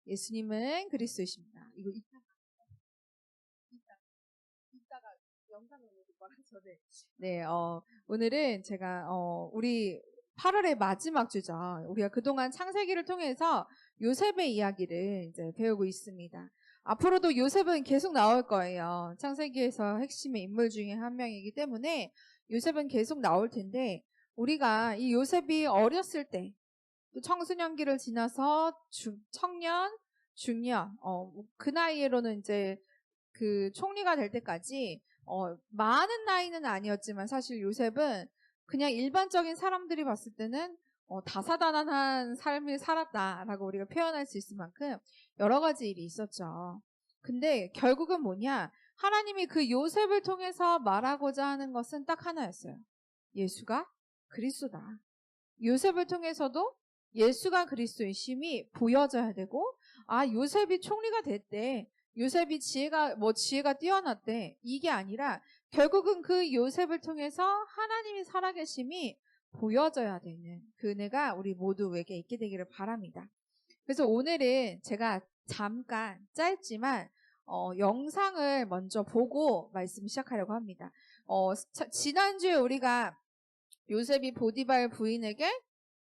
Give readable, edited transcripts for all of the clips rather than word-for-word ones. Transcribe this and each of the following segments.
예수님은 그리스도이십니다. 이거 이따가 영상으로 말해서 네, 오늘은 제가 우리 8월의 마지막 주죠. 우리가 그동안 창세기를 통해서 요셉의 이야기를 이제 배우고 있습니다. 앞으로도 요셉은 계속 나올 거예요. 창세기에서 핵심의 인물 중에 한 명이기 때문에 요셉은 계속 나올 텐데, 우리가 이 요셉이 어렸을 때, 또 청소년기를 지나서 청년, 중년, 그 나이로는 이제 그 총리가 될 때까지 많은 나이는 아니었지만 사실 요셉은 그냥 일반적인 사람들이 봤을 때는 다사다난한 삶을 살았다라고 우리가 표현할 수 있을 만큼 여러 가지 일이 있었죠. 근데 결국은 뭐냐? 하나님이 그 요셉을 통해서 말하고자 하는 것은 딱 하나였어요. 예수가 그리스도다. 요셉을 통해서도 예수가 그리스도이심이 보여져야 되고, 요셉이 총리가 됐대, 요셉이 지혜가 뛰어났대, 이게 아니라 결국은 그 요셉을 통해서 하나님이 살아계심이 보여져야 되는 그 은혜가 우리 모두에게 있게 되기를 바랍니다. 그래서 오늘은 제가 잠깐 짧지만 영상을 먼저 보고 말씀 시작하려고 합니다. 지난주에 우리가 요셉이 보디발 부인에게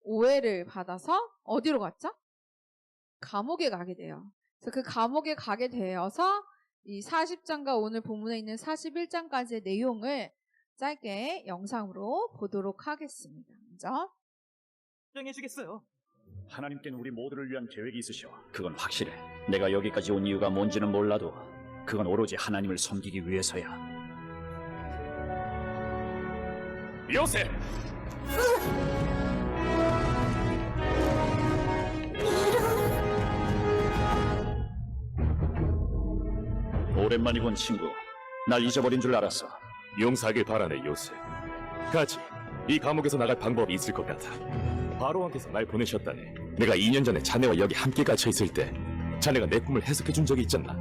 오해를 받아서 어디로 갔죠? 감옥에 가게 돼요. 그래서 그 감옥에 가게 되어서 이 40장과 오늘 본문에 있는 41장까지의 내용을 짧게 영상으로 보도록 하겠습니다. 먼저 인정해주겠어요. 하나님께는 우리 모두를 위한 계획이 있으셔. 그건 확실해. 내가 여기까지 온 이유가 뭔지는 몰라도 그건 오로지 하나님을 섬기기 위해서야. 요셉! 오랜만이 본 친구. 날 잊어버린 줄 알았어. 용서하길 바라네, 요셉. 가지. 이 감옥에서 나갈 방법이 있을 것 같아. 바로왕께서 날 보내셨다네. 내가 2년 전에 자네와 여기 함께 갇혀있을 때 자네가 내 꿈을 해석해준 적이 있잖아.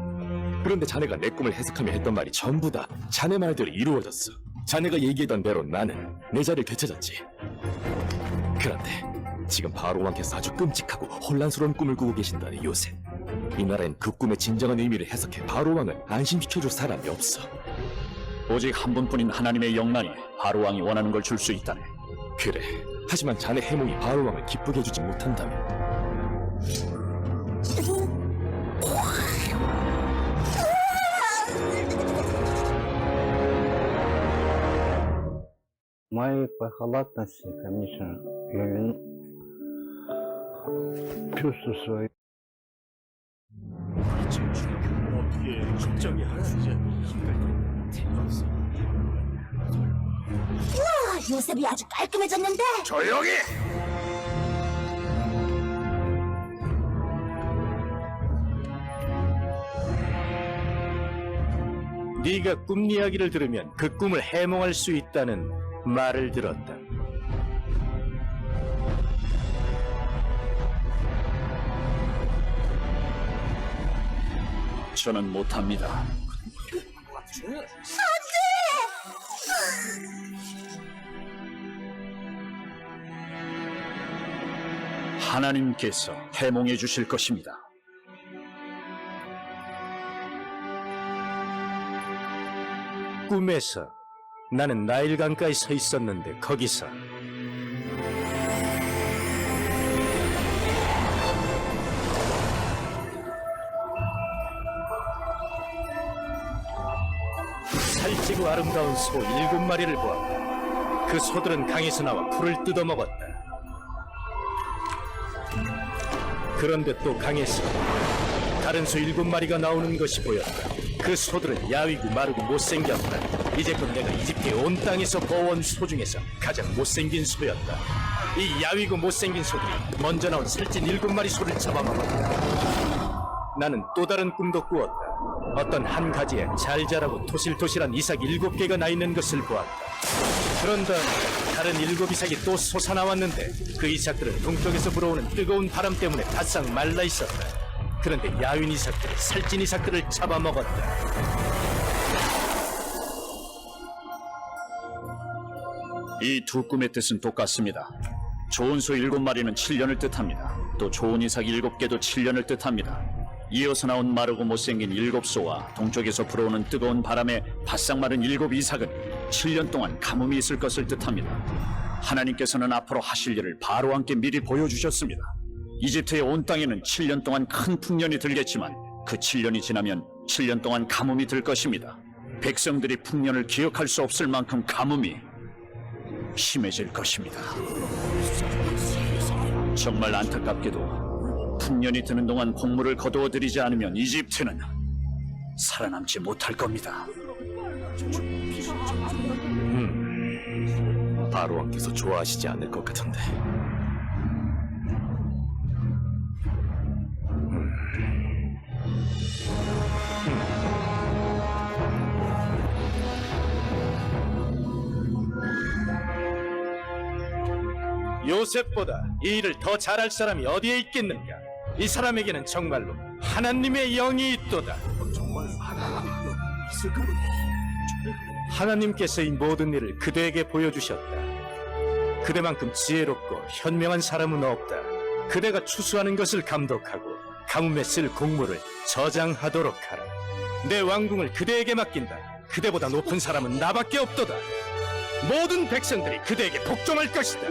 그런데 자네가 내 꿈을 해석하며 했던 말이 전부 다 자네 말대로 이루어졌어. 자네가 얘기했던 대로 나는 내 자리를 되찾았지. 그런데 지금 바로왕께서 아주 끔찍하고 혼란스러운 꿈을 꾸고 계신다네, 요셉. 이 나라엔 그 꿈의 진정한 의미를 해석해 바로왕을 안심시켜줄 사람이 없어. 오직 한 분뿐인 하나님의 영만이 바로왕이 원하는 걸 줄 수 있다네. 그래. 하지만 자네 해몽이 바로왕을 기쁘게 해주지 못한다면 Моей по халатности, конечно, я чувствую свою. 어떻게 걱정이 하시지? 요셉이 아주 깔끔해졌는데? 조용히! 네가 꿈 이야기를 들으면 그 꿈을 해몽할 수 있다는 말을 들었다. 저는 못합니다. 하나님께서 해몽해 주실 것입니다. 꿈에서 나는 나일강가에 서 있었는데 거기서 살찌고 아름다운 소 7마리를 보았다. 그 소들은 강에서 나와 풀을 뜯어먹었다. 그런데 또 강에서 다른 소 7마리가 나오는 것이 보였다. 그 소들은 야위고 마르고 못생겼다. 이제껏 내가 이집트의 온 땅에서 보아온 소 중에서 가장 못생긴 소였다. 이 야위고 못생긴 소들이 먼저 나온 살찐 7마리 소를 잡아먹었다. 나는 또 다른 꿈도 꾸었다. 어떤 한 가지에 잘 자라고 토실토실한 이삭 7개가 나 있는 것을 보았다. 그런 다음에 다른 7 이삭이 또 솟아나왔는데 그 이삭들은 동쪽에서 불어오는 뜨거운 바람 때문에 바싹 말라 있었다. 그런데 야윈 이삭들이 살찐 이삭들을 잡아먹었다. 이 두 꿈의 뜻은 똑같습니다. 좋은 소 7마리는 7년을 뜻합니다. 또 좋은 이삭 7개도 7년을 뜻합니다. 이어서 나온 마르고 못생긴 7소와 동쪽에서 불어오는 뜨거운 바람에 바싹 마른 7 이삭은 7년 동안 가뭄이 있을 것을 뜻합니다. 하나님께서는 앞으로 하실 일을 바로와 함께 미리 보여주셨습니다. 이집트의 온 땅에는 7년 동안 큰 풍년이 들겠지만 그 7년이 지나면 7년 동안 가뭄이 들 것입니다. 백성들이 풍년을 기억할 수 없을 만큼 가뭄이 심해질 것입니다. 정말 안타깝게도 풍년이 드는 동안 곡물을 거두어 들이지 않으면 이집트는 살아남지 못할 겁니다. 바로 왕께서 좋아하시지 않을 것 같은데. 요셉보다 이 일을 더 잘할 사람이 어디에 있겠는가? 이 사람에게는 정말로 하나님의 영이 있도다. 하나님께서 이 모든 일을 그대에게 보여주셨다. 그대만큼 지혜롭고 현명한 사람은 없다. 그대가 추수하는 것을 감독하고 가뭄에 쓸 곡물을 저장하도록 하라. 내 왕궁을 그대에게 맡긴다. 그대보다 높은 사람은 나밖에 없도다. 모든 백성들이 그대에게 복종할 것이다.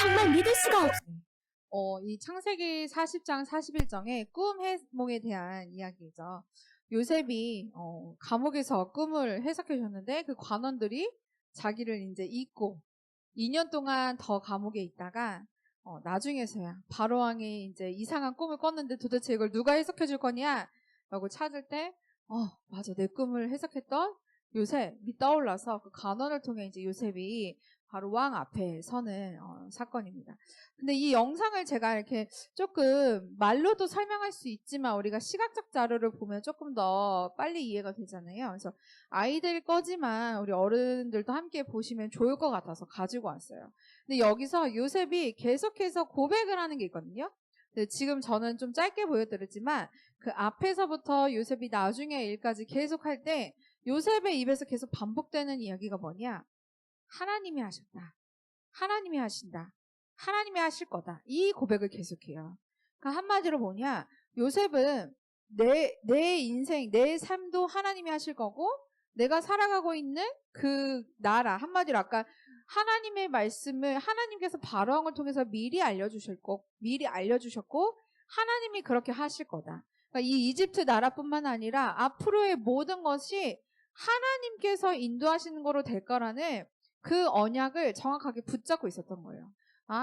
정말 믿을 수가 없어. 이 창세기 40장 41장의 꿈 해몽에 대한 이야기죠. 요셉이 감옥에서 꿈을 해석해 줬는데 그 관원들이 자기를 이제 잊고 2년 동안 더 감옥에 있다가 나중에서야 바로왕이 이제 이상한 꿈을 꿨는데 도대체 이걸 누가 해석해 줄 거냐? 라고 찾을 때 맞아, 내 꿈을 해석했던 요셉이 떠올라서 그 간원을 통해 이제 요셉이 바로 왕 앞에 서는 사건입니다. 근데 이 영상을 제가 이렇게 조금 말로도 설명할 수 있지만 우리가 시각적 자료를 보면 조금 더 빨리 이해가 되잖아요. 그래서 아이들 거지만 우리 어른들도 함께 보시면 좋을 것 같아서 가지고 왔어요. 근데 여기서 요셉이 계속해서 고백을 하는 게 있거든요. 근데 지금 저는 좀 짧게 보여드렸지만 그 앞에서부터 요셉이 나중에 일까지 계속 할 때 요셉의 입에서 계속 반복되는 이야기가 뭐냐? 하나님이 하셨다. 하나님이 하신다. 하나님이 하실 거다. 이 고백을 계속해요. 그러니까 한마디로 뭐냐? 요셉은 내 인생, 내 삶도 하나님이 하실 거고 내가 살아가고 있는 그 나라, 한마디로 아까 하나님의 말씀을 하나님께서 바로왕을 통해서 미리 알려주셨고 하나님이 그렇게 하실 거다. 그러니까 이 이집트 나라뿐만 아니라 앞으로의 모든 것이 하나님께서 인도하시는 거로 될 거라는 그 언약을 정확하게 붙잡고 있었던 거예요.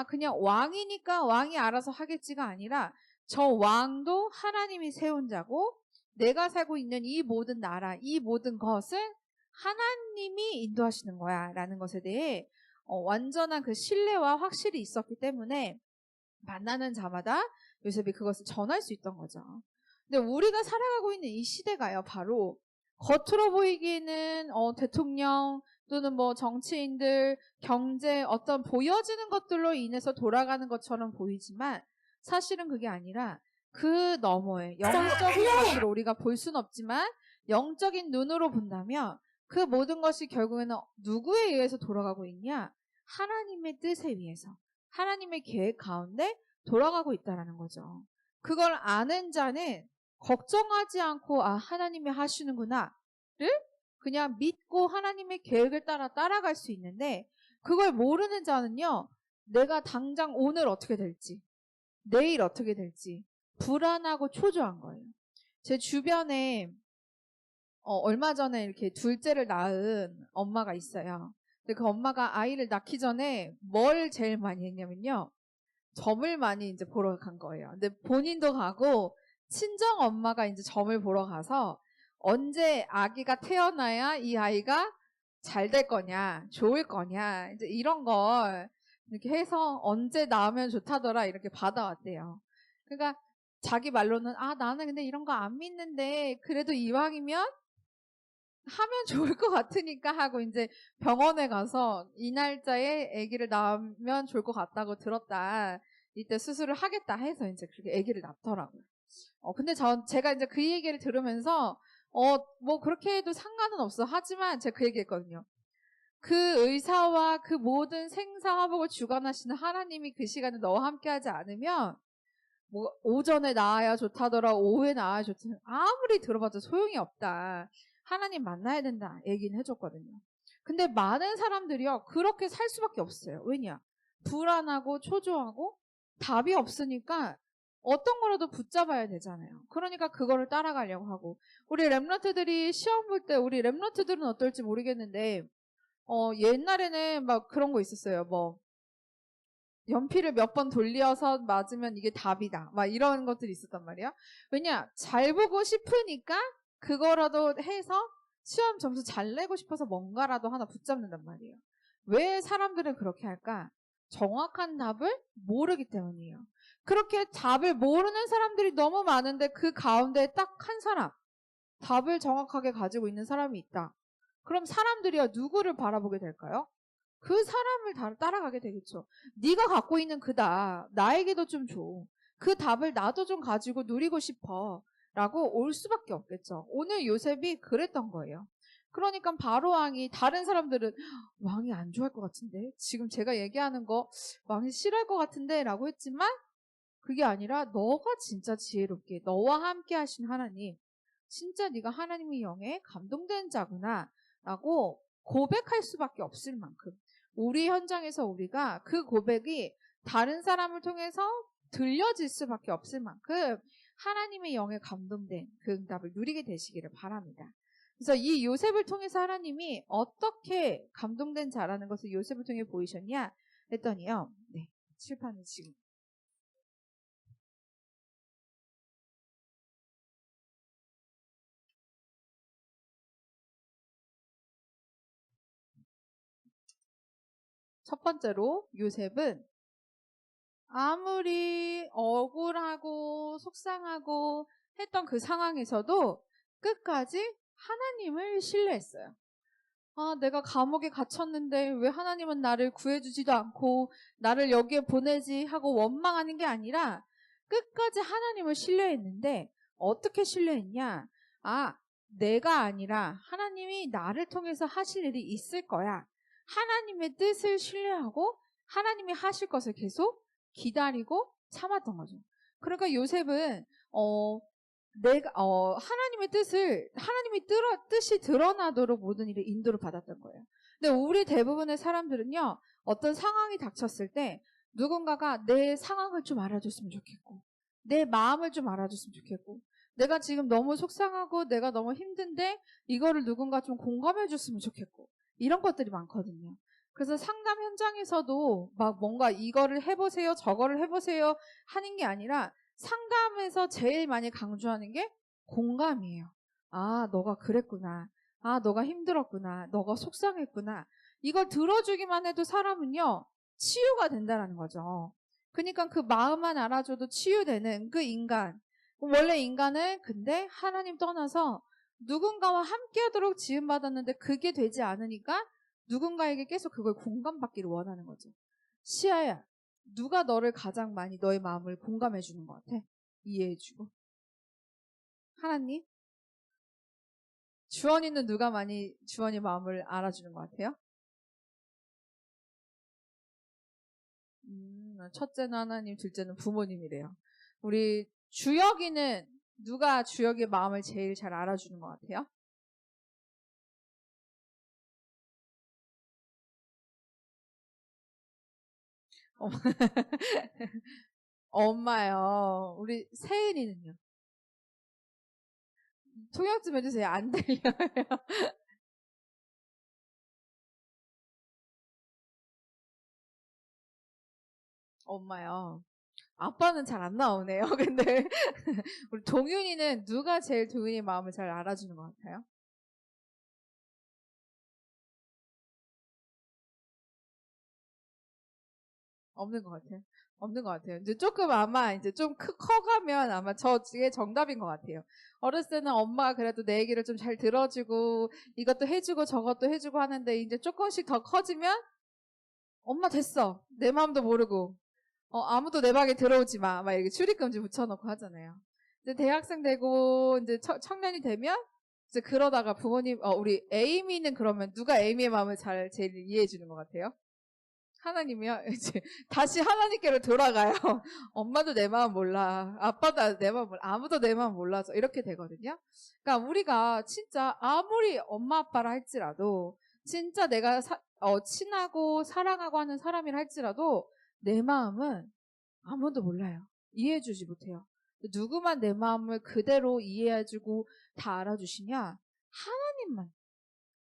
그냥 왕이니까 왕이 알아서 하겠지가 아니라 저 왕도 하나님이 세운 자고 내가 살고 있는 이 모든 나라, 이 모든 것은 하나님이 인도하시는 거야 라는 것에 대해 완전한 그 신뢰와 확실히 있었기 때문에 만나는 자마다 요셉이 그것을 전할 수 있던 거죠. 근데 우리가 살아가고 있는 이 시대가요, 바로 겉으로 보이기에는 대통령 또는 뭐 정치인들, 경제 어떤 보여지는 것들로 인해서 돌아가는 것처럼 보이지만 사실은 그게 아니라 그 너머에 영적인 것들을 우리가 볼 수는 없지만 영적인 눈으로 본다면 그 모든 것이 결국에는 누구에 의해서 돌아가고 있냐? 하나님의 뜻에 의해서, 하나님의 계획 가운데 돌아가고 있다는 거죠. 그걸 아는 자는 걱정하지 않고 하나님이 하시는구나를 그냥 믿고 하나님의 계획을 따라갈 수 있는데 그걸 모르는 자는요. 내가 당장 오늘 어떻게 될지 내일 어떻게 될지 불안하고 초조한 거예요. 제 주변에 얼마 전에 이렇게 둘째를 낳은 엄마가 있어요. 근데 그 엄마가 아이를 낳기 전에 뭘 제일 많이 했냐면요. 점을 많이 이제 보러 간 거예요. 근데 본인도 가고 친정 엄마가 이제 점을 보러 가서 언제 아기가 태어나야 이 아이가 잘 될 거냐, 좋을 거냐, 이제 이런 걸 이렇게 해서 언제 낳으면 좋다더라 이렇게 받아왔대요. 그러니까 자기 말로는 나는 근데 이런 거 안 믿는데 그래도 이왕이면 하면 좋을 것 같으니까 하고 이제 병원에 가서 이 날짜에 아기를 낳으면 좋을 것 같다고 들었다. 이때 수술을 하겠다 해서 이제 그렇게 아기를 낳더라고요. 근데 제가 이제 그 얘기를 들으면서 뭐 그렇게 해도 상관은 없어. 하지만 제가 그 얘기 했거든요. 그 의사와 그 모든 생사화복을 주관하시는 하나님이 그 시간에 너와 함께하지 않으면 뭐 오전에 나와야 좋다더라, 오후에 나와야 좋다, 아무리 들어봐도 소용이 없다. 하나님 만나야 된다 얘기는 해줬거든요. 근데 많은 사람들이요 그렇게 살 수밖에 없어요. 왜냐? 불안하고 초조하고 답이 없으니까 어떤 거라도 붙잡아야 되잖아요. 그러니까 그거를 따라가려고 하고, 우리 랩런트들이 시험 볼 때, 우리 랩런트들은 어떨지 모르겠는데 옛날에는 막 그런 거 있었어요. 뭐 연필을 몇 번 돌려서 맞으면 이게 답이다, 막 이런 것들이 있었단 말이야. 왜냐? 잘 보고 싶으니까 그거라도 해서 시험 점수 잘 내고 싶어서 뭔가라도 하나 붙잡는단 말이에요. 왜 사람들은 그렇게 할까? 정확한 답을 모르기 때문이에요. 그렇게 답을 모르는 사람들이 너무 많은데 그 가운데 딱 한 사람, 답을 정확하게 가지고 있는 사람이 있다. 그럼 사람들이요 누구를 바라보게 될까요? 그 사람을 따라가게 되겠죠. 네가 갖고 있는 그 답 나에게도 좀 줘. 그 답을 나도 좀 가지고 누리고 싶어 라고 올 수밖에 없겠죠. 오늘 요셉이 그랬던 거예요. 그러니까 바로 왕이, 다른 사람들은 왕이 안 좋아할 것 같은데, 지금 제가 얘기하는 거 왕이 싫어할 것 같은데 라고 했지만, 그게 아니라 너가 진짜 지혜롭게 너와 함께 하신 하나님, 진짜 네가 하나님의 영에 감동된 자구나 라고 고백할 수밖에 없을 만큼, 우리 현장에서 우리가 그 고백이 다른 사람을 통해서 들려질 수밖에 없을 만큼 하나님의 영에 감동된 그 응답을 누리게 되시기를 바랍니다. 그래서 이 요셉을 통해서 하나님이 어떻게 감동된 자라는 것을 요셉을 통해 보이셨냐 했더니요. 네, 칠판을 지금. 첫 번째로 요셉은 아무리 억울하고 속상하고 했던 그 상황에서도 끝까지 하나님을 신뢰했어요. 아, 내가 감옥에 갇혔는데 왜 하나님은 나를 구해주지도 않고 나를 여기에 보내지 하고 원망하는 게 아니라 끝까지 하나님을 신뢰했는데, 어떻게 신뢰했냐? 아, 내가 아니라 하나님이 나를 통해서 하실 일이 있을 거야. 하나님의 뜻을 신뢰하고 하나님이 하실 것을 계속 기다리고 참았던 거죠. 그러니까 요셉은 하나님의 뜻이 드러나도록 모든 일에 인도를 받았던 거예요. 근데 우리 대부분의 사람들은요, 어떤 상황이 닥쳤을 때 누군가가 내 상황을 좀 알아줬으면 좋겠고, 내 마음을 좀 알아줬으면 좋겠고, 내가 지금 너무 속상하고 내가 너무 힘든데 이거를 누군가 좀 공감해줬으면 좋겠고, 이런 것들이 많거든요. 그래서 상담 현장에서도 막 뭔가 이거를 해보세요, 저거를 해보세요 하는 게 아니라, 상담에서 제일 많이 강조하는 게 공감이에요. 아, 너가 그랬구나. 아, 너가 힘들었구나. 너가 속상했구나. 이걸 들어주기만 해도 사람은요, 치유가 된다는 거죠. 그러니까 그 마음만 알아줘도 치유되는 그 인간. 원래 인간은 근데 하나님 떠나서 누군가와 함께하도록 지음받았는데 그게 되지 않으니까 누군가에게 계속 그걸 공감받기를 원하는 거죠. 시아야, 누가 너를 가장 많이, 너의 마음을 공감해 주는 것 같아? 이해해 주고. 하나님? 주원이는 누가 많이 주원이 마음을 알아주는 것 같아요? 첫째는 하나님, 둘째는 부모님이래요. 우리 주혁이는 누가 주혁의 마음을 제일 잘 알아주는 것 같아요? 엄마요. 우리 세은이는요? 통역 좀 해주세요. 안 들려요. 엄마요. 아빠는 잘 안 나오네요. 근데 우리 동윤이는 누가 제일 동윤이 마음을 잘 알아주는 것 같아요? 없는 것 같아요. 없는 것 같아요. 이제 조금 아마 이제 좀 커가면 아마 저게 정답인 것 같아요. 어렸을 때는 엄마가 그래도 내 얘기를 좀 잘 들어주고 이것도 해주고 저것도 해주고 하는데, 이제 조금씩 더 커지면 엄마 됐어. 내 마음도 모르고 아무도 내 방에 들어오지 마. 막 이렇게 출입금지 붙여놓고 하잖아요. 이제 대학생 되고 이제 청년이 되면 이제 그러다가 부모님, 우리 에이미는 그러면 누가 에이미의 마음을 제일 이해해 주는 것 같아요? 하나님이요? 이제 다시 하나님께로 돌아가요. 엄마도 내 마음 몰라. 아빠도 내 마음 몰라. 아무도 내 마음 몰라서 이렇게 되거든요. 그러니까 우리가 진짜 아무리 엄마 아빠라 할지라도 진짜 내가 친하고 사랑하고 하는 사람이라 할지라도 내 마음은 아무도 몰라요. 이해해주지 못해요. 누구만 내 마음을 그대로 이해해주고 다 알아주시냐? 하나님만.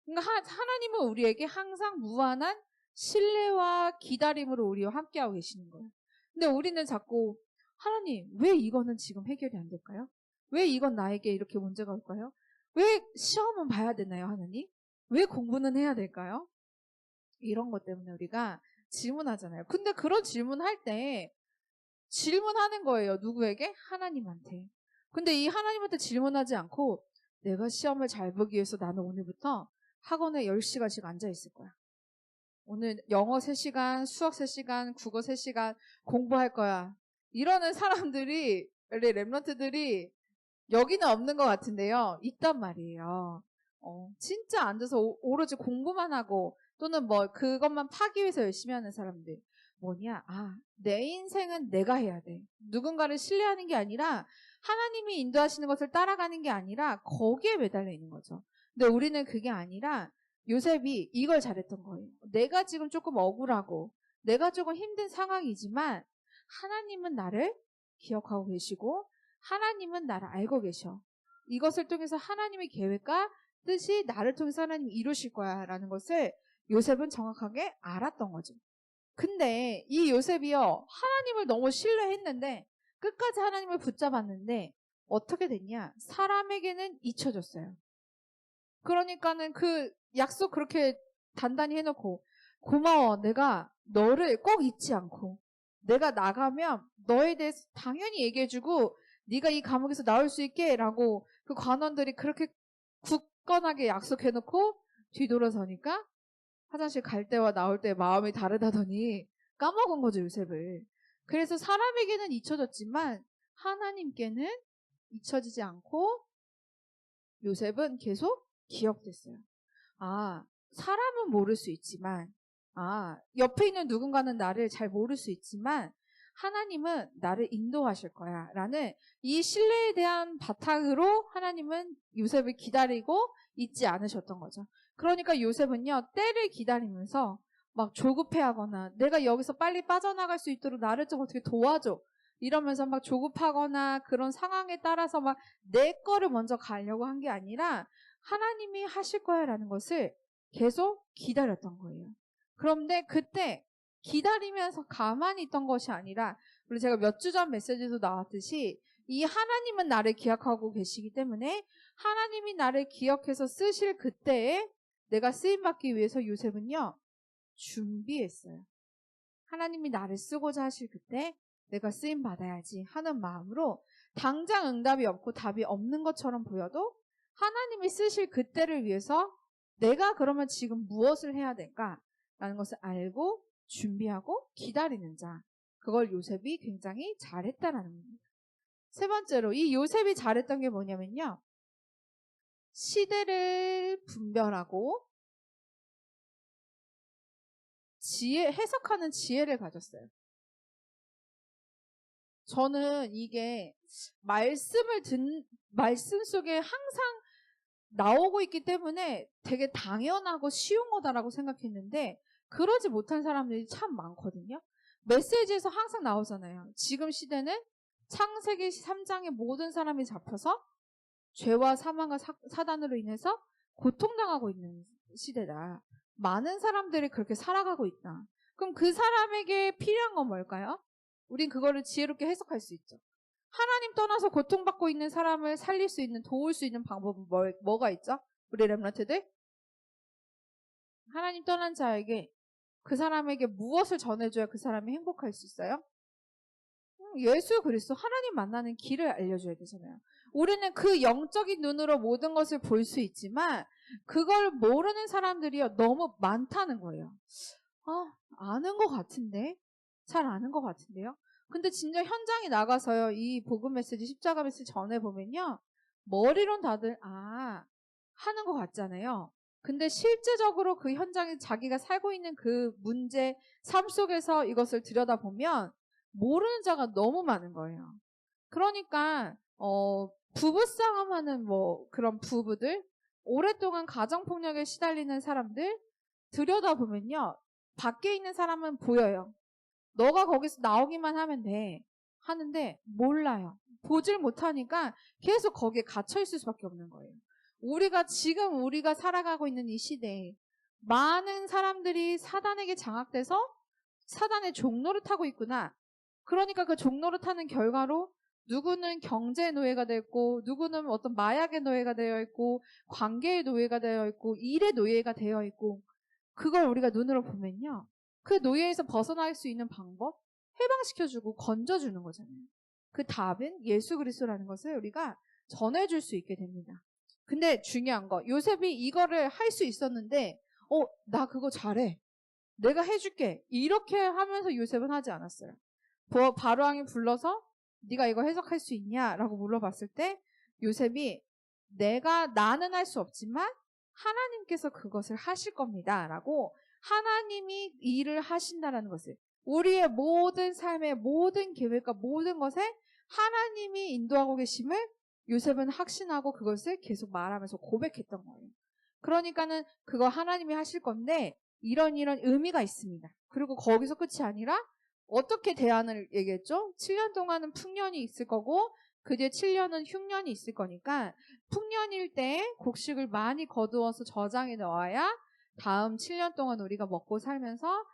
그러니까 하나님은 우리에게 항상 무한한 신뢰와 기다림으로 우리와 함께하고 계시는 거예요. 근데 우리는 자꾸 하나님 왜 이거는 지금 해결이 안 될까요? 왜 이건 나에게 이렇게 문제가 올까요? 왜 시험은 봐야 되나요, 하나님? 왜 공부는 해야 될까요? 이런 것 때문에 우리가 질문하잖아요. 근데 그런 질문할 때 질문하는 거예요. 누구에게? 하나님한테. 근데 이 하나님한테 질문하지 않고 내가 시험을 잘 보기 위해서 나는 오늘부터 학원에 10시간씩 앉아 있을 거야. 오늘 영어 3시간, 수학 3시간, 국어 3시간 공부할 거야. 이러는 사람들이, 랩런트들이 여기는 없는 것 같은데요. 있단 말이에요. 진짜 앉아서 오로지 공부만 하고 또는 뭐 그것만 파기 위해서 열심히 하는 사람들. 뭐냐? 내 인생은 내가 해야 돼. 누군가를 신뢰하는 게 아니라 하나님이 인도하시는 것을 따라가는 게 아니라 거기에 매달려 있는 거죠. 근데 우리는 그게 아니라 요셉이 이걸 잘했던 거예요. 내가 지금 조금 억울하고 내가 조금 힘든 상황이지만 하나님은 나를 기억하고 계시고 하나님은 나를 알고 계셔. 이것을 통해서 하나님의 계획과 뜻이 나를 통해서 하나님이 이루실 거야 라는 것을 요셉은 정확하게 알았던 거죠. 근데 이 요셉이요, 하나님을 너무 신뢰했는데 끝까지 하나님을 붙잡았는데 어떻게 됐냐? 사람에게는 잊혀졌어요. 그러니까는 그 약속 그렇게 단단히 해놓고 고마워, 내가 너를 꼭 잊지 않고 내가 나가면 너에 대해서 당연히 얘기해주고 네가 이 감옥에서 나올 수 있게 라고 그 관원들이 그렇게 굳건하게 약속해놓고 뒤돌아서니까 화장실 갈 때와 나올 때 마음이 다르다더니 까먹은 거죠, 요셉을. 그래서 사람에게는 잊혀졌지만 하나님께는 잊혀지지 않고 요셉은 계속 기억됐어요. 사람은 모를 수 있지만 옆에 있는 누군가는 나를 잘 모를 수 있지만 하나님은 나를 인도하실 거야 라는 이 신뢰에 대한 바탕으로 하나님은 요셉을 기다리고 잊지 않으셨던 거죠. 그러니까 요셉은요, 때를 기다리면서 막 조급해하거나 내가 여기서 빨리 빠져나갈 수 있도록 나를 좀 어떻게 도와줘 이러면서 막 조급하거나 그런 상황에 따라서 막 내 거를 먼저 가려고 한 게 아니라 하나님이 하실 거야 라는 것을 계속 기다렸던 거예요. 그런데 그때 기다리면서 가만히 있던 것이 아니라 우리 제가 몇 주 전 메시지도 나왔듯이 이 하나님은 나를 기억하고 계시기 때문에 하나님이 나를 기억해서 쓰실 그때에 내가 쓰임받기 위해서 요셉은요, 준비했어요. 하나님이 나를 쓰고자 하실 그때 내가 쓰임받아야지 하는 마음으로 당장 응답이 없고 답이 없는 것처럼 보여도 하나님이 쓰실 그때를 위해서 내가 그러면 지금 무엇을 해야 될까라는 것을 알고 준비하고 기다리는 자. 그걸 요셉이 굉장히 잘했다라는 겁니다. 세 번째로 이 요셉이 잘했던 게 뭐냐면요. 시대를 분별하고 해석하는 지혜를 가졌어요. 저는 이게 말씀 속에 항상 나오고 있기 때문에 되게 당연하고 쉬운 거다라고 생각했는데 그러지 못한 사람들이 참 많거든요. 메시지에서 항상 나오잖아요. 지금 시대는 창세기 3장의 모든 사람이 잡혀서 죄와 사망과 사단으로 인해서 고통당하고 있는 시대다. 많은 사람들이 그렇게 살아가고 있다. 그럼 그 사람에게 필요한 건 뭘까요? 우린 그거를 지혜롭게 해석할 수 있죠. 하나님 떠나서 고통받고 있는 사람을 살릴 수 있는, 도울 수 있는 방법은 뭐가 있죠? 우리 렘넌트들? 하나님 떠난 자에게 그 사람에게 무엇을 전해줘야 그 사람이 행복할 수 있어요? 예수 그리스도 하나님 만나는 길을 알려줘야 되잖아요. 우리는 그 영적인 눈으로 모든 것을 볼 수 있지만 그걸 모르는 사람들이 너무 많다는 거예요. 아는 것 같은데? 잘 아는 것 같은데요? 근데 진짜 현장에 나가서요, 이 복음 메시지, 십자가 메시지 전해 보면요, 머리론 다들, 하는 것 같잖아요. 근데 실제적으로 그 현장에 자기가 살고 있는 그 문제, 삶 속에서 이것을 들여다보면 모르는 자가 너무 많은 거예요. 그러니까 부부싸움하는 뭐 그런 부부들, 오랫동안 가정폭력에 시달리는 사람들 들여다보면요. 밖에 있는 사람은 보여요. 너가 거기서 나오기만 하면 돼. 하는데 몰라요. 보질 못하니까 계속 거기에 갇혀 있을 수밖에 없는 거예요. 지금 우리가 살아가고 있는 이 시대에 많은 사람들이 사단에게 장악돼서 사단의 종로를 타고 있구나. 그러니까 그 종로를 타는 결과로 누구는 경제 노예가 됐고, 누구는 어떤 마약의 노예가 되어 있고, 관계의 노예가 되어 있고, 일의 노예가 되어 있고, 그걸 우리가 눈으로 보면요. 그 노예에서 벗어날 수 있는 방법, 해방시켜주고 건져주는 거잖아요. 그 답은 예수 그리스도라는 것을 우리가 전해줄 수 있게 됩니다. 근데 중요한 거, 요셉이 이거를 할 수 있었는데, 나 그거 잘해. 내가 해줄게. 이렇게 하면서 요셉은 하지 않았어요. 바로왕이 불러서 네가 이거 해석할 수 있냐라고 물어봤을 때 요셉이 나는 할 수 없지만 하나님께서 그것을 하실 겁니다. 라고 하나님이 일을 하신다라는 것을 우리의 모든 삶의 모든 계획과 모든 것에 하나님이 인도하고 계심을 요셉은 확신하고 그것을 계속 말하면서 고백했던 거예요. 그러니까는 그거 하나님이 하실 건데 이런 의미가 있습니다. 그리고 거기서 끝이 아니라 어떻게 대안을 얘기했죠? 7년 동안은 풍년이 있을 거고 그 뒤에 7년은 흉년이 있을 거니까 풍년일 때 곡식을 많이 거두어서 저장해 넣어야 다음 7년 동안 우리가 먹고 살면서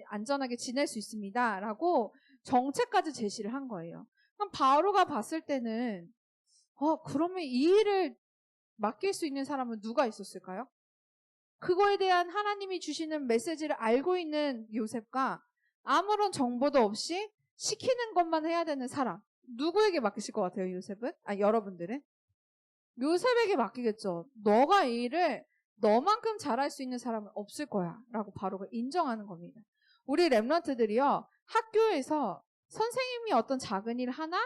안전하게 지낼 수 있습니다. 라고 정책까지 제시를 한 거예요. 그럼 바로가 봤을 때는 그러면 이 일을 맡길 수 있는 사람은 누가 있었을까요? 그거에 대한 하나님이 주시는 메시지를 알고 있는 요셉과 아무런 정보도 없이 시키는 것만 해야 되는 사람. 누구에게 맡기실 것 같아요, 요셉은? 여러분들은? 요셉에게 맡기겠죠. 너가 이 일을 너만큼 잘할 수 있는 사람은 없을 거야. 라고 바로가 인정하는 겁니다. 우리 랩런트들이요, 학교에서 선생님이 어떤 작은 일 하나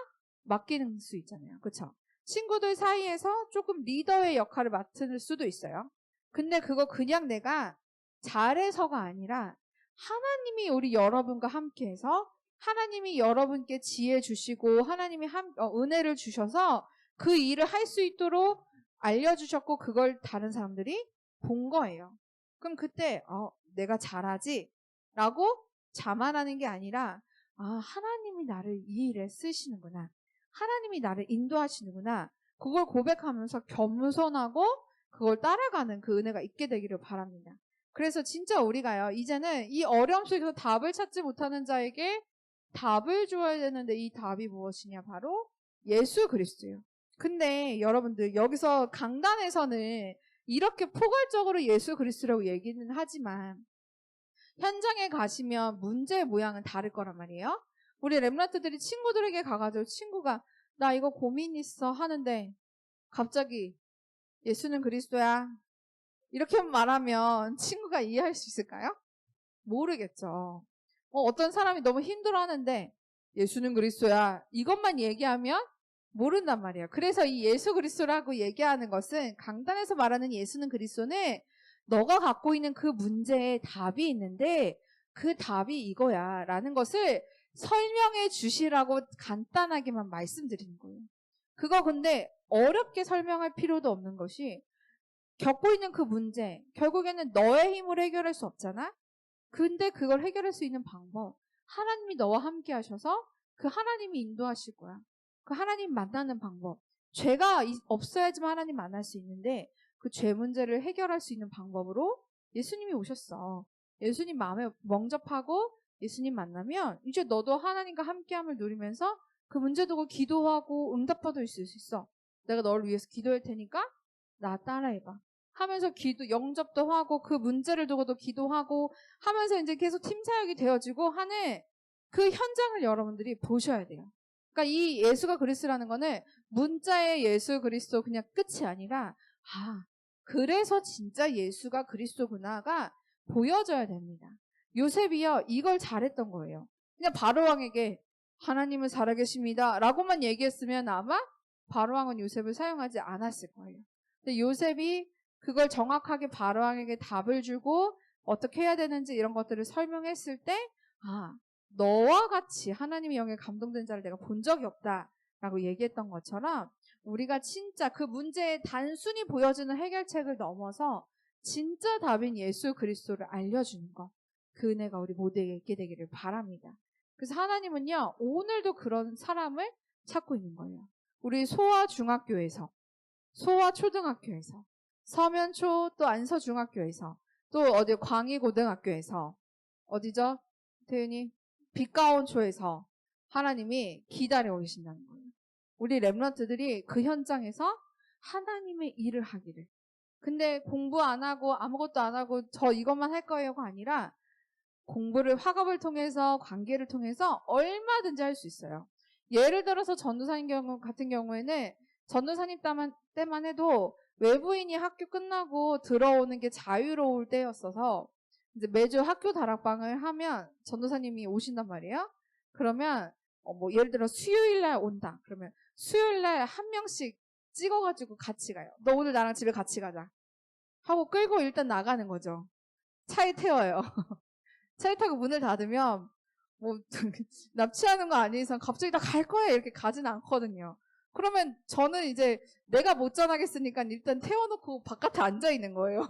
맡기는 수 있잖아요. 그쵸? 친구들 사이에서 조금 리더의 역할을 맡을 수도 있어요. 근데 그거 그냥 내가 잘해서가 아니라 하나님이 우리 여러분과 함께해서 하나님이 여러분께 지혜 주시고 하나님이 은혜를 주셔서 그 일을 할 수 있도록 알려주셨고 그걸 다른 사람들이 본 거예요. 그럼 그때 내가 잘하지? 라고 자만하는 게 아니라 하나님이 나를 이 일에 쓰시는구나. 하나님이 나를 인도하시는구나. 그걸 고백하면서 겸손하고 그걸 따라가는 그 은혜가 있게 되기를 바랍니다. 그래서 진짜 우리가요, 이제는 이 어려움 속에서 답을 찾지 못하는 자에게 답을 주어야 되는데 이 답이 무엇이냐? 바로 예수 그리스도예요. 근데 여러분들 여기서 강단에서는 이렇게 포괄적으로 예수 그리스도라고 얘기는 하지만 현장에 가시면 문제의 모양은 다를 거란 말이에요. 우리 랩런트들이 친구들에게 가가지고 친구가 나 이거 고민 있어 하는데 갑자기 예수는 그리스도야 이렇게 말하면 친구가 이해할 수 있을까요? 모르겠죠. 어떤 사람이 너무 힘들어하는데 예수는 그리스도야 이것만 얘기하면 모른단 말이에요. 그래서 이 예수 그리스도라고 얘기하는 것은 강단에서 말하는 예수는 그리스도는 너가 갖고 있는 그 문제에 답이 있는데 그 답이 이거야 라는 것을 설명해 주시라고 간단하게만 말씀드리는 거예요. 그거 근데 어렵게 설명할 필요도 없는 것이 겪고 있는 그 문제 결국에는 너의 힘으로 해결할 수 없잖아. 근데 그걸 해결할 수 있는 방법 하나님이 너와 함께 하셔서 그 하나님이 인도하실 거야. 그 하나님 만나는 방법 죄가 없어야지만 하나님 만날 수 있는데 그 죄 문제를 해결할 수 있는 방법으로 예수님이 오셨어. 예수님 마음에 영접하고 예수님 만나면 이제 너도 하나님과 함께함을 누리면서 그 문제 두고 기도하고 응답받을 수 있어. 내가 너를 위해서 기도할 테니까 나 따라해봐. 하면서 영접도 하고 그 문제를 두고도 기도하고 하면서 이제 계속 팀 사역이 되어지고 하는 그 현장을 여러분들이 보셔야 돼요. 그러니까 이 예수가 그리스도라는 거는 문자의 예수 그리스도 그냥 끝이 아니라 그래서 진짜 예수가 그리스도구나가 보여져야 됩니다. 요셉이요 이걸 잘했던 거예요. 그냥 바로왕에게 하나님은 살아계십니다 라고만 얘기했으면 아마 바로왕은 요셉을 사용하지 않았을 거예요. 근데 요셉이 그걸 정확하게 바로왕에게 답을 주고 어떻게 해야 되는지 이런 것들을 설명했을 때, 아, 너와 같이 하나님의 영에 감동된 자를 내가 본 적이 없다라고 얘기했던 것처럼 우리가 진짜 그 문제에 단순히 보여주는 해결책을 넘어서 진짜 답인 예수 그리스도를 알려주는 것, 그 은혜가 우리 모두에게 있게 되기를 바랍니다. 그래서 하나님은요, 오늘도 그런 사람을 찾고 있는 거예요. 우리 소아 중학교에서, 소아 초등학교에서, 서면초 또 안서중학교에서, 또 어디 광희고등학교에서, 어디죠? 태윤이? 빛가온초에서 하나님이 기다리고 계신다는 거예요. 우리 렘넌트들이 그 현장에서 하나님의 일을 하기를. 근데 공부 안 하고 아무것도 안 하고 저 이것만 할 거예요가 아니라 공부를 학업을 통해서 관계를 통해서 얼마든지 할 수 있어요. 예를 들어서 전도사님 같은 경우에는 전도사님 때만 해도 외부인이 학교 끝나고 들어오는 게 자유로울 때였어서 이제 매주 학교 다락방을 하면 전도사님이 오신단 말이에요. 그러면 뭐 예를 들어 수요일 날 온다. 그러면 수요일 날 한 명씩 찍어가지고 같이 가요. 너 오늘 나랑 집에 같이 가자. 하고 끌고 일단 나가는 거죠. 차에 태워요. 차에 타고 문을 닫으면 뭐 납치하는 거 아닌 이상 갑자기 나 갈 거야 이렇게 가진 않거든요. 그러면 저는 이제 내가 못 전하겠으니까 일단 태워놓고 바깥에 앉아 있는 거예요.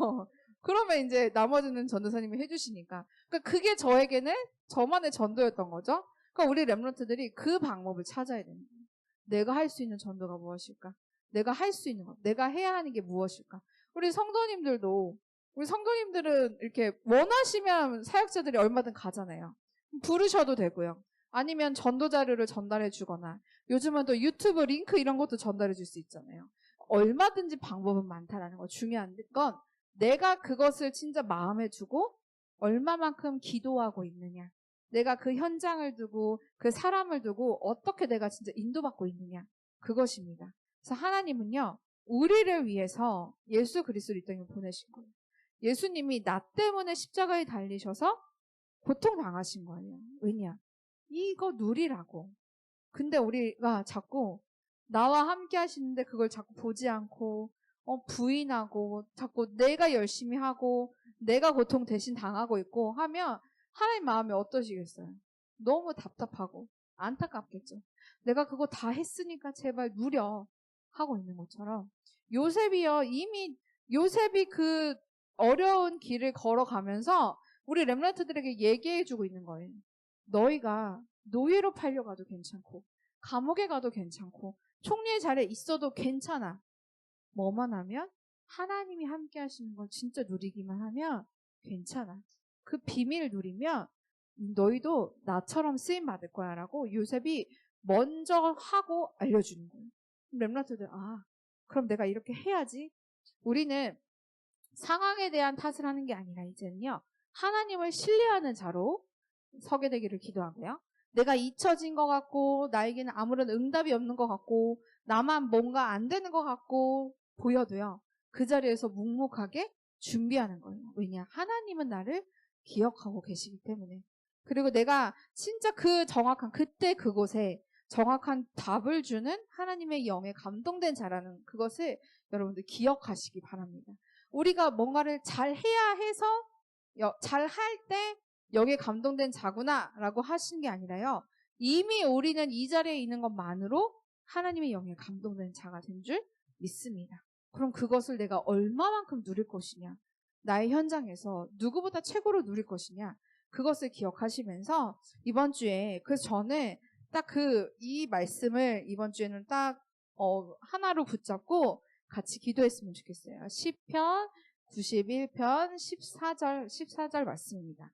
그러면 이제 나머지는 전도사님이 해주시니까. 그러니까 그게 저에게는 저만의 전도였던 거죠. 그러니까 우리 렘넌트들이 그 방법을 찾아야 되는 거예요. 내가 할 수 있는 전도가 무엇일까? 내가 할 수 있는 것, 내가 해야 하는 게 무엇일까? 우리 성도님들도, 우리 성도님들은 이렇게 원하시면 사역자들이 얼마든 가잖아요. 부르셔도 되고요. 아니면 전도 자료를 전달해 주거나, 요즘은 또 유튜브 링크 이런 것도 전달해 줄 수 있잖아요. 얼마든지 방법은 많다라는 거. 중요한 건 내가 그것을 진짜 마음에 두고 얼마만큼 기도하고 있느냐. 내가 그 현장을 두고 그 사람을 두고 어떻게 내가 진짜 인도받고 있느냐. 그것입니다. 그래서 하나님은요, 우리를 위해서 예수 그리스도를 이 땅에 보내신 거예요. 예수님이 나 때문에 십자가에 달리셔서 고통당하신 거예요. 왜냐? 이거 누리라고. 근데 우리가 자꾸 나와 함께 하시는데 그걸 자꾸 보지 않고 부인하고 자꾸 내가 열심히 하고 내가 고통 대신 당하고 있고 하면 하나님 마음이 어떠시겠어요? 너무 답답하고 안타깝겠죠. 내가 그거 다 했으니까 제발 누려 하고 있는 것처럼 요셉이요, 이미 요셉이 그 어려운 길을 걸어가면서 우리 렘넌트들에게 얘기해주고 있는 거예요. 너희가 노예로 팔려가도 괜찮고 감옥에 가도 괜찮고 총리의 자리에 있어도 괜찮아. 뭐만 하면 하나님이 함께 하시는 걸 진짜 누리기만 하면 괜찮아. 그 비밀 누리면 너희도 나처럼 쓰임 받을 거야 라고 요셉이 먼저 하고 알려주는 거예요. 렘넌트들, 아, 그럼 내가 이렇게 해야지. 우리는 상황에 대한 탓을 하는 게 아니라 이제는요, 하나님을 신뢰하는 자로 서게 되기를 기도하고요. 내가 잊혀진 것 같고 나에게는 아무런 응답이 없는 것 같고 나만 뭔가 안 되는 것 같고 보여도요, 그 자리에서 묵묵하게 준비하는 거예요. 왜냐? 하나님은 나를 기억하고 계시기 때문에. 그리고 내가 진짜 그 정확한 그때 그곳에 정확한 답을 주는 하나님의 영에 감동된 자라는 그것을 여러분들 기억하시기 바랍니다. 우리가 뭔가를 잘 해야 해서 잘 할 때 여기에 감동된 자구나 라고 하시는 게 아니라요, 이미 우리는 이 자리에 있는 것만으로 하나님의 영에 감동된 자가 된 줄 믿습니다. 그럼 그것을 내가 얼마만큼 누릴 것이냐, 나의 현장에서 누구보다 최고로 누릴 것이냐, 그것을 기억하시면서 이번 주에, 그래서 저는 딱 이 말씀을 이번 주에는 딱 하나로 붙잡고 같이 기도했으면 좋겠어요. 시편 91편 14절 말씀입니다.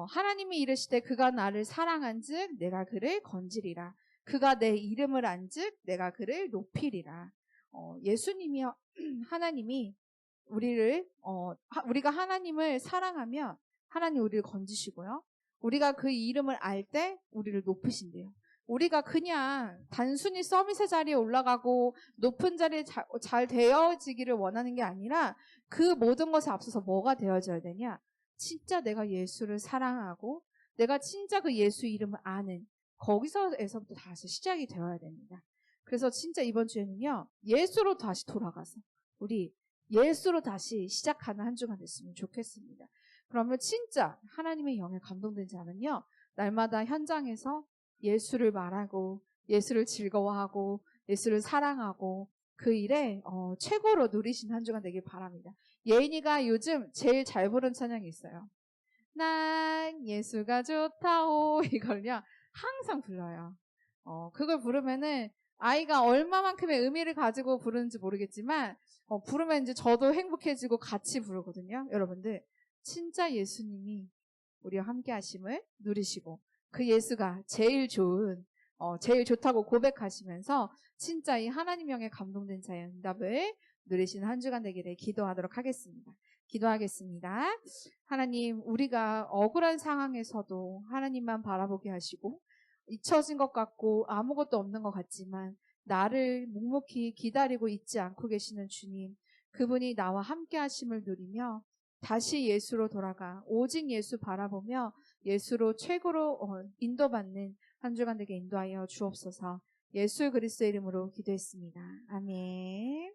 하나님이 이르시되 그가 나를 사랑한즉 내가 그를 건지리라. 그가 내 이름을 안즉 내가 그를 높이리라. 예수님이요, 하나님이 우리가 하나님을 사랑하면 하나님 우리를 건지시고요. 우리가 그 이름을 알 때 우리를 높이신대요. 우리가 그냥 단순히 서밋의 자리에 올라가고 높은 자리에 잘 되어지기를 원하는 게 아니라 그 모든 것에 앞서서 뭐가 되어져야 되냐? 진짜 내가 예수를 사랑하고 내가 진짜 그 예수 이름을 아는 거기서부터 다시 시작이 되어야 됩니다. 그래서 진짜 이번 주에는요, 예수로 다시 돌아가서 우리 예수로 다시 시작하는 한 주간 됐으면 좋겠습니다. 그러면 진짜 하나님의 영에 감동된 자는요, 날마다 현장에서 예수를 말하고 예수를 즐거워하고 예수를 사랑하고 그 일에 최고로 누리신 한 주간 되길 바랍니다. 예인이가 요즘 제일 잘 부른 찬양이 있어요. 난 예수가 좋다오. 이걸요 항상 불러요. 그걸 부르면은 아이가 얼마만큼의 의미를 가지고 부르는지 모르겠지만 부르면 이제 저도 행복해지고 같이 부르거든요. 여러분들 진짜 예수님이 우리와 함께 하심을 누리시고 그 예수가 제일 좋은 제일 좋다고 고백하시면서 진짜 이 하나님 영에 감동된 자의 응답을 누리시는 한 주간 되기를 기도하도록 하겠습니다. 기도하겠습니다. 하나님, 우리가 억울한 상황에서도 하나님만 바라보게 하시고 잊혀진 것 같고 아무것도 없는 것 같지만 나를 묵묵히 기다리고 있지 않고 계시는 주님, 그분이 나와 함께 하심을 누리며 다시 예수로 돌아가 오직 예수 바라보며 예수로 최고로 인도받는 한 주간 되게 인도하여 주옵소서. 예수 그리스도의 이름으로 기도했습니다. 아멘.